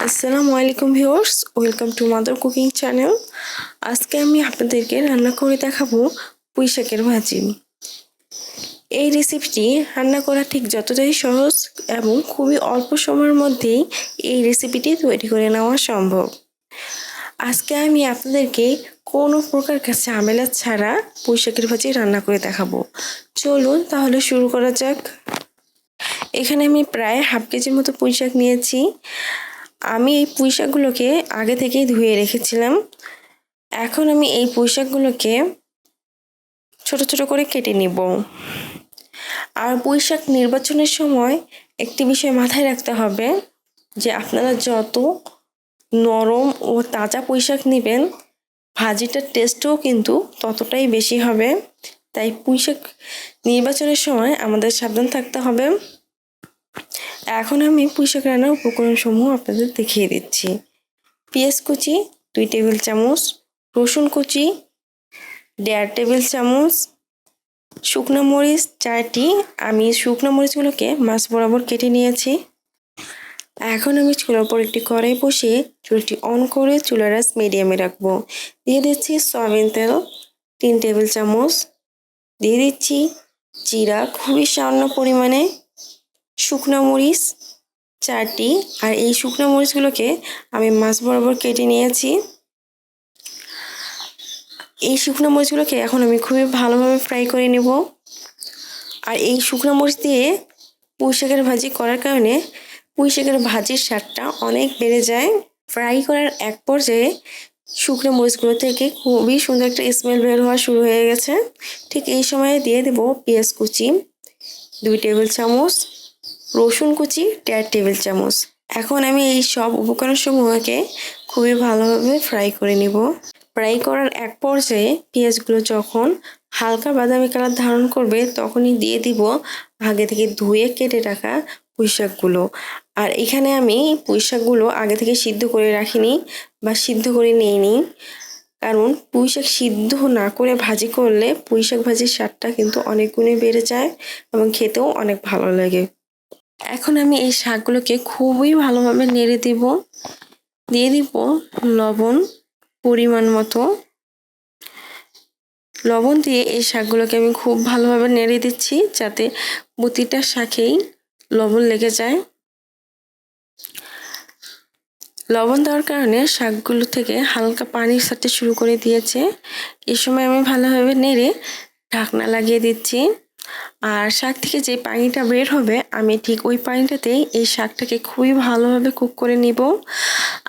আসসালামু আলাইকুম viewers, welcome to mother cooking channel. আজকে আমি আপনাদেরকে রান্না করে দেখাবো পুঁই শাকের ভাজি। এই রেসিপিটি রান্না করা ঠিক যতটাই সহজ এবং খুবই অল্প সময়ের মধ্যেই এই রেসিপিটি তৈরি করে নেওয়া সম্ভব। আজকে আমি আপনাদেরকে কোনো প্রকার ঝামেলা ছাড়া পুঁই শাকের ভাজি রান্না করে দেখাবো। চলুন তাহলে শুরু করা যাক। এখানে আমি প্রায় হাফ কেজির মতো পুঁই শাক নিয়েছি। আমি এই পুঁই শাকগুলোকে আগে থেকেই ধুয়ে রেখেছিলাম। এখন আমি এই পুঁই শাকগুলোকে ছোট ছোট করে কেটে নিব। আর পুঁই শাক নির্বাচনের সময় একটি বিষয় মাথায় রাখতে হবে যে আপনারা যত নরম ও তাজা পুঁই শাক নেবেন, ভাজিটার টেস্টও কিন্তু ততটাই বেশি হবে। তাই পুঁই শাক নির্বাচনের সময় আমাদের সাবধান থাকতে হবে। এখন আমি পুঁই শাক রান্নার উপকরণসমূহ আপনাদের দেখিয়ে দিচ্ছি। পেঁয়াজ কুচি 2 টেবিল চামচ, রসুন কুচি 1.5 টেবিল চামচ, শুকনো মরিচ 4টি। আমি শুকনো মরিচগুলোকে মাছ বরাবর কেটে নিয়েছি। এখন আমি চুলার উপর একটি কড়াই বসিয়ে চুলাটি অন করে চুলার আঁচ মিডিয়ামে রাখবো। দিয়ে দিচ্ছি সয়াবিন তেল 3 টেবিল চামচ, দিয়ে দিচ্ছি জিরা খুবই সামান্য পরিমাণে, শুকনো মরিচ 4টি। আর এই শুকনো মরিচগুলোকে আমি মাছ বরাবর কেটে নিয়েছি। এই শুকনো মরিচগুলোকে এখন আমি খুবই ভালোভাবে ফ্রাই করে নেব। আর এই শুকনো মরিচ দিয়ে পুঁই শাকের ভাজি করার কারণে পুঁই শাকের ভাজির স্বাদটা অনেক বেড়ে যায়। ফ্রাই করার এক পর্যায়ে শুকনো মরিচগুলো থেকে খুবই সুন্দর একটা স্মেল বের হওয়া শুরু হয়ে গেছে। ঠিক এই সময়ে দিয়ে দেব পেঁয়াজ কুচি 2 টেবিল চামচ, রসুন কুচি 1.5 টেবিল চামচ। এখন আমি এই সব উপকরণসমূহকে খুবই ভালোভাবে ফ্রাই করে নিব। ফ্রাই করার এক পর্যায়ে পেঁয়াজগুলো যখন হালকা বাদামি কালার ধারণ করবে তখনই দিয়ে দিব আগে থেকে ধুয়ে কেটে রাখা পুঁই শাকগুলো। আর এখানে আমি পুঁই শাকগুলো আগে থেকে সিদ্ধ করে রাখিনি বা সিদ্ধ করে নিইনি, কারণ পুঁই শাক সিদ্ধ না করে ভাজি করলে পুঁই শাক ভাজির স্বাদটা কিন্তু অনেক গুণে বেড়ে যায় এবং খেতেও অনেক ভালো লাগে। এখন আমি এই শাকগুলোকে খুবই ভালোভাবে নেড়ে দিব। দিয়ে দিব লবণ পরিমাণ মতো। লবণ দিয়ে এই শাকগুলোকে আমি খুব ভালোভাবে নেড়ে দিচ্ছি যাতে প্রতিটা শাকেই লবণ লেগে যায়। লবণ দেওয়ার কারণে শাকগুলো থেকে হালকা পানি ছাড়তে শুরু করে দিয়েছে। এই সময় আমি ভালোভাবে নেড়ে ঢাকনা লাগিয়ে দিচ্ছি। আর শাক থেকে যে পানিটা বের হবে আমি ঠিক ওই পানিটাতেই এই শাকটাকে খুবই ভালোভাবে কুক করে নিব।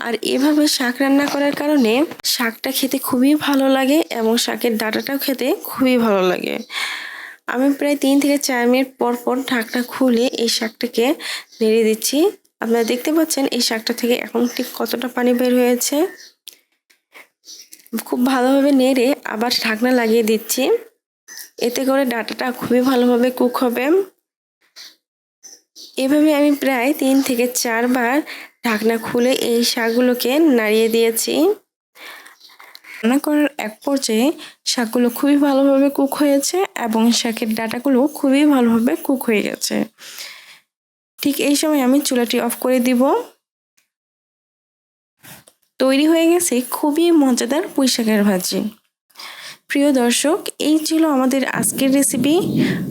আর এভাবে শাক রান্না করার কারণে শাকটা খেতে খুবই ভালো লাগে এবং শাকের ডাঁটাটাও খেতে খুবই ভালো লাগে। আমি প্রায় 3 থেকে 4 মিনিট পর পর ঢাকনা খুলে এই শাকটাকে নেড়ে দিচ্ছি। আপনারা দেখতে পাচ্ছেন এই শাকটা থেকে এখন ঠিক কতটা পানি বের হয়েছে। খুব ভালোভাবে নেড়ে আবার ঢাকনা লাগিয়ে দিচ্ছি, এতে করে ডাঁটাটা খুবই ভালোভাবে কুক হবে। এভাবে আমি প্রায় 3 থেকে 4 বার ঢাকনা খুলে এই শাকগুলোকে নাড়িয়ে দিয়েছি। রান্না করার এক পর্যায়ে শাকগুলো খুবই ভালোভাবে কুক হয়েছে এবং শাকের ডাঁটাগুলো খুবই ভালোভাবে কুক হয়ে গেছে। ঠিক এই সময় আমি চুলাটি অফ করে দিব। তৈরি হয়ে গেছে খুবই মজাদার পুঁই শাকের ভাজি। প্রিয় দর্শক, এই ছিল আমাদের আজকের রেসিপি।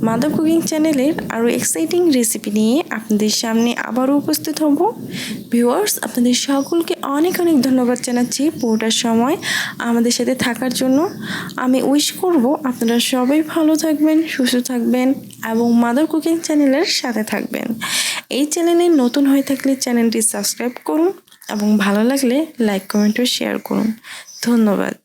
মাদার কুকিং চ্যানেলের আরও এক্সাইটিং রেসিপি নিয়ে আপনাদের সামনে আবারও উপস্থিত হব। ভিউয়ার্স, আপনাদের সকলকে অনেক অনেক ধন্যবাদ জানাচ্ছি পুরোটা সময় আমাদের সাথে থাকার জন্য। আমি উইশ করব আপনারা সবাই ভালো থাকবেন, সুস্থ থাকবেন এবং মাদার কুকিং চ্যানেলের সাথে থাকবেন। এই চ্যানেলে নতুন হয়ে থাকলে চ্যানেলটি সাবস্ক্রাইব করুন এবং ভালো লাগলে লাইক, কমেন্ট ও শেয়ার করুন। ধন্যবাদ।